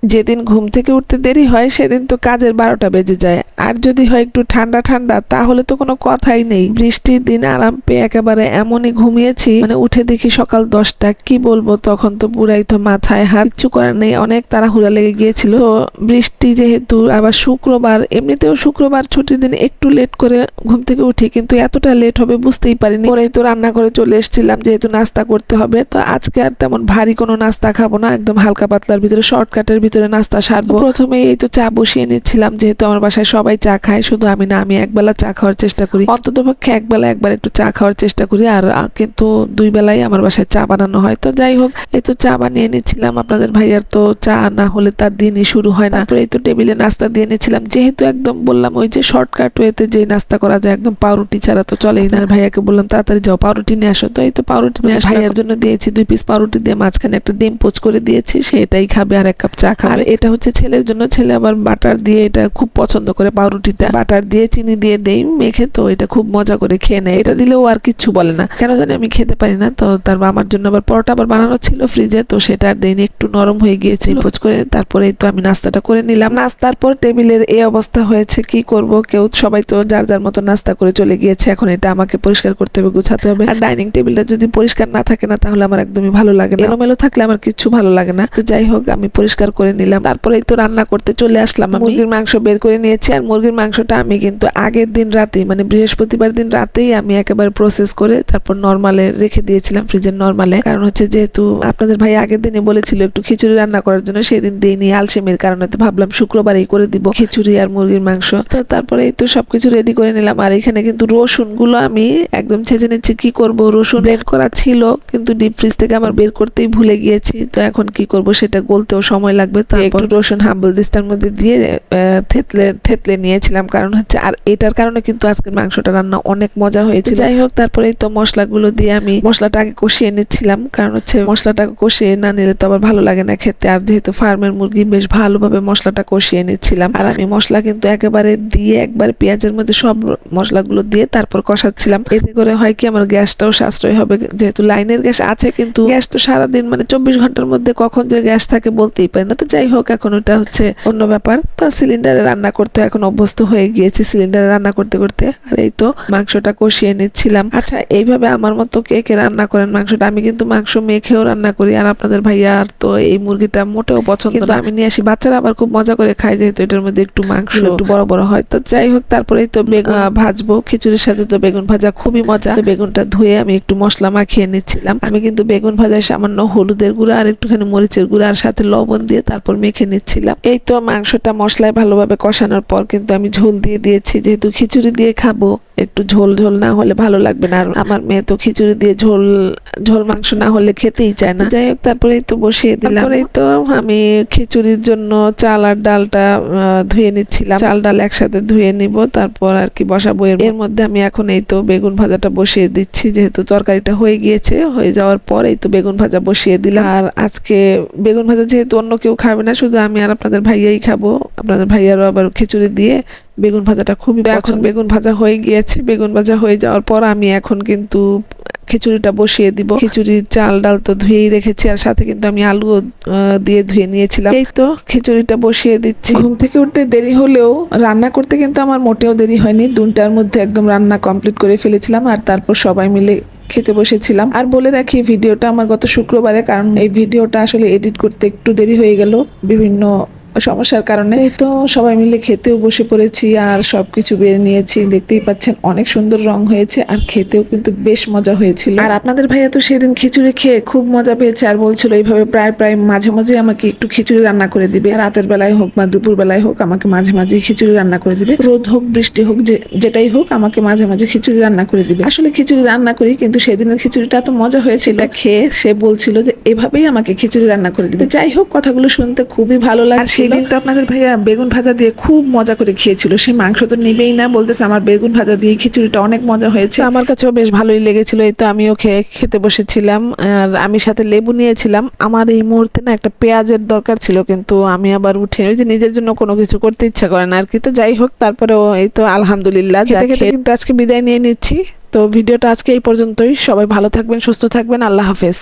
যেদিন ঘুম থেকে উঠতে দেরি হয় সেদিন তো কাজের 12টা বেজে যায়, আর যদি হয় একটু ঠান্ডা ঠান্ডা তাহলে তো কোনো কথাই নেই। বৃষ্টির দিন আরাম পেয়ে একেবারে এমনই ঘুমিয়েছি, মানে উঠে দেখি সকাল 10টা। কি বলবো, তখন তো পুরাই তো মাথায় হাত, কিচ্ছু করার নেই, অনেক তাড়াহুড়া লেগে গিয়েছিল। তো বৃষ্টি যেহেতু, আবার শুক্রবার, এমনিতেও শুক্রবার ছুটির দিন একটু লেট করে ঘুম থেকে উঠি, কিন্তু এতটা লেট হবে বুঝতেই পারিনি। পরেই তো রান্না করে চলে এসেছিলাম, যেহেতু নাস্তা করতে হবে। তো আজকে আর তেমন ভারী কোনো নাস্তা খাবো না, একদম হালকা পাতলার ভিতরে, শর্টকাটের ভিতরে নাস্তা সারবো। প্রথমে এই তো চা বসিয়ে নিচ্ছিলাম, যেহেতু আমার বাসায় সবাই চা খায়, শুধু আমি না, আমি একবেলা চা খাওয়ার চেষ্টা করি, অন্ততপক্ষে একবেলা একবার একটু চা খাওয়ার চেষ্টা করি। আর কিন্তু 2 বেলাই আমার বাসায় চা বানানো হয়। তো যাই হোক, এই তো চা বানিয়ে নিচ্ছিলাম। আপনাদের ভাইয়ার তো চা না হলে তার দিনই শুরু হয় না। তারপরে এই তো টেবিলে নাস্তা দিয়ে নিচ্ছিলাম, যেহেতু একদম বললাম ওই যে শর্টকাট ওয়েতে যে নাস্তা করা যায়, একদম পাউরুটি ছাড়া তো চলেই না। ভাইয়াকে বললাম তাড়াতাড়ি যাও পাউরুটি নিয়ে আসো। তো এই তো পাউরুটি নিয়ে ভাইয়ার জন্য দিয়েছি 2 পিস পাউরুটি, দিয়ে মাঝখানে একটা ডিম পোচ করে দিয়েছি, সেটাই খাবে, আর 1 কাপ চা খাবে। আর এটা হচ্ছে ছেলের জন্য, ছেলে আবার বাটার দিয়ে এটা খুব পছন্দ করে, পাউরুটিটা বাটার দিয়ে চিনি দিয়ে দেই মেখে, তো এটা খুব মজা করে খেয়ে নেয়। এটা দিলেও আর কিচ্ছু বলে না, কেন জানি আমি খেতে পারি না। তো তার আমার জন্য আবার পরোটা আবার বানানো ছিল ফ্রিজে, তো সেটা আর দেইনি, একটু নরম হয়ে গিয়েছে পোচ করে। তারপরে তো আমি নাস্তাটা করে নিলাম। নাস্তার পর টেবিলের এই অবস্থা হয়েছে, কি করব, কেউ সবাই তো যার যার মতো নাস্তা করে চলে গিয়েছে। এখন এটা আমাকে পরিষ্কার করতে হবে, গুছাতে হবে। আর ডাইনিং টেবিলটা যদি পরিষ্কার না থাকে না, তাহলে আমার একদমই ভালো লাগে না, এলোমেলো থাকলে আমার কিচ্ছু ভালো লাগে না। তো যাই হোক, আমি পরিষ্কার করে নিলাম। তারপরে তো রান্না করতে চলে আসলাম। মুরগির মাংস বের করে নিয়েছি, আর মুরগির মাংসটা আমি কিন্তু আগের দিন রাতেই, মানে বৃহস্পতিবার দিন রাতেই আমি একেবারে প্রসেস করে তারপর নরমালে রেখে দিয়েছিলাম, ফ্রিজের নরমালে। কারণ হচ্ছে যেহেতু আপনাদের ভাই আগের দিনে বলেছিল একটু খিচুড়ি রান্না করার জন্য, সেদিন দিইনি আলসেমির কারণে, তো ভাবলাম শুক্রবারেই করে দিব খিচুড়ি আর মুরগির মাংস। তো তারপরে এই তো সবকিছু রেডি করে নিলাম। আর এখানে কিন্তু রসুন গুলো আমি একদম ছেঁচে নিচ্ছি। কি করব, রসুন বের করা ছিল কিন্তু ডিপ ফ্রিজ থেকে আমার বের করতেই ভুলে গিয়েছি। তো এখন কি করব, সেটা গলতেও সময় লাগবে। তো একটু রসুন হাম্বল দিস্তার মধ্যে দিয়ে থেতলে নিয়েছিলাম, কারণ হচ্ছে, আর এটার কারণে কিন্তু আজকের মাংসটা রান্না অনেক মজা হয়েছে। যাই হোক, তারপরে তো মশলাগুলো দিয়ে আমি মশলাটা আগে কষিয়ে নিচ্ছিলাম, কারণ হচ্ছে মশলাটা কষিয়ে না নিলে তো আবার ভালো লাগে না খেতে। আর যেহেতু ফার্মের মুরগি, বেশ ভালোভাবে মশলাটা কষিয়ে নিচ্ছিলাম। আর আমি মশলা কিন্তু একেবারে দিয়ে, একবার পেঁয়াজের মধ্যে সব মশলাগুলো দিয়ে তারপর কষাচ্ছিলাম। এতে করে হয় কি, আমার গ্যাসটাও সাশ্রয় হবে, যেহেতু লাইনের গ্যাস আছে, কিন্তু গ্যাস তো সারাদিন, মানে 24 ঘন্টার মধ্যে কখন যে গ্যাস থাকে বলতেই পারি না। তো যাই হোক, এখন ওটা হচ্ছে অন্য ব্যাপার। তো সিলিন্ডারে রান্না করতে এখন অভ্যস্ত হয়ে গিয়েছি, সিলিন্ডারে রান্না করতে করতে। আর এই তো মাংসটা কষিয়ে নিচ্ছিলাম। আচ্ছা, এইভাবে আমার মতো কে কে রান্না করেন মাংসটা? আমি কিন্তু মাংস মেখেও রান্না করি, আর আপনাদের ভাইয়া আর তো এই মুরগিটা মোটেও পছন্দ না, আমি নিয়ে আসি। বাচ্চারা আবার খুব মজা করে খায়, যেহেতু এটার মধ্যে একটু মাংস একটু বড় বড় হয়। তো যাই হোক, তারপরেই তো বেগুন ভাজবো, খিচুড়ির সাথে তো বেগুন ভাজা খুবই মজা। তো বেগুনটা ধুয়ে আমি একটু মশলা মাখিয়ে নিচ্ছিলাম। আমি কিন্তু বেগুন ভাজায় সামান্য হলুদের গুঁড়া আর একটুখানি মরিচের গুঁড়া আর সাথে লবণ দিয়ে তারপর মেখে নিচ্ছিলাম। এই তো মাংসটা মশলায় ভালোভাবে কষানোর পর কিন্তু আমি ঝোল দিয়ে দিয়েছি, যেহেতু খিচুড়ি দিয়ে খাবো, একটু ঝোল ঝোল না হলে ভালো লাগবে না। আর আমার মেয়ে তো খিচুড়ি দিয়ে ঝোল ঝোল মাংস না হলে খেতেই চায় না। যাই হোক, তারপরেই তো বসিয়ে দিলাম। তারপরেই তো আমি খিচুড়ির জন্য চাল আর ডালটা ধুয়ে নিচ্ছিলাম, চাল ডাল একসাথে ধুয়ে নিব, তারপর আর কি বসাবো। এর মধ্যে আমি এখন এই তো বেগুন ভাজাটা বসিয়ে দিচ্ছি, যেহেতু তরকারিটা হয়ে গিয়েছে। হয়ে যাওয়ার পর এই তো বেগুন ভাজা বসিয়ে দিলাম। আর আজকে বেগুন ভাজা যেহেতু অন্য কেউ খাবে না, শুধু আমি আর আপনাদের ভাইয়াই খাবো। আপনাদের ভাইয়ারও আবার খিচুড়ি দিয়ে বেগুন ভাজাটা খুবই পছন্দ। বেগুন ভাজা হয়ে গিয়েছে, বেগুন ভাজা হয়ে যাওয়ার পর আমি এখন কিন্তু খিচুড়িটা বসিয়ে দিব। খিচুড়ির চাল ডাল তো ধুয়েই রেখেছি, আর সাথে কিন্তু আমি আলু দিয়ে ধুয়ে নিয়েছিলাম। এই তো খিচুড়িটা বসিয়ে দিচ্ছি। ঘুম থেকে উঠতে দেরি হলেও রান্না করতে কিন্তু আমার মোটেও দেরি হয়নি, 2টার মধ্যে একদম রান্না কমপ্লিট করে ফেলেছিলাম। আর তারপর সবাই মিলে খেতে বসেছিলাম। আর বলে রাখি, ভিডিওটা আমার গত শুক্রবারে, কারণ এই ভিডিওটা আসলে এডিট করতে একটু দেরি হয়ে গেল বিভিন্ন সমস্যার কারণে। এই তো সবাই মিলে খেতেও বসে পড়েছি, আর সবকিছু বের নিয়েছি, দেখতেই পাচ্ছেন অনেক সুন্দর রং হয়েছে, আর খেতেও কিন্তু বেশ মজা হয়েছিল। আর আপনাদের ভাইয়া তো সেদিন খিচুড়ি খেয়ে খুব মজা পেয়েছে, আর বলছিল এইভাবে প্রায় মাঝে মাঝে আমাকে একটু খিচুড়ি রান্না করে দিবে, রাতের বেলায় হোক বা দুপুর বেলায় হোক আমাকে মাঝে মাঝে খিচুড়ি রান্না করে দিবে। রোদ হোক বৃষ্টি হোক, যেটাই হোক, আমাকে মাঝে মাঝে খিচুড়ি রান্না করে দিবে। আসলে খিচুড়ি রান্না করি, কিন্তু সেদিনের খিচুড়িটা এত মজা হয়েছিল, এটা খেয়ে সে বলছিল যে এভাবেই আমাকে খিচুড়ি রান্না করে দিবে। যাই হোক, কথাগুলো শুনতে খুবই ভালো লাগছে। সেদিন তো আপনাদের ভাইয়া বেগুন ভাজা দিয়ে খুব মজা করে খেয়েছিল, সে মাংস তো নিবেই না, বলতেছে আমার বেগুন ভাজা দিয়ে খিচুড়িটা অনেক মজা হয়েছে। আমার কাছেও বেশ ভালোই লেগেছিল। এই তো আমিও খেতে বসেছিলাম, আর আমি সাথে লেবু নিয়েছিলাম। আমার এই মুহূর্তে না একটা পেঁয়াজের দরকার ছিল, কিন্তু আমি আবার উঠে, ওই যে নিজের জন্য কোনো কিছু করতে ইচ্ছা করে না আর কি। তো যাই হোক, তারপরেও এই তো আলহামদুলিল্লাহ খেতে খেতে কিন্তু আজকে বিদায় নিয়ে নিচ্ছি। তো ভিডিওটা আজকে এই পর্যন্তই। সবাই ভালো থাকবেন, সুস্থ থাকবেন, আল্লাহ হাফেজ।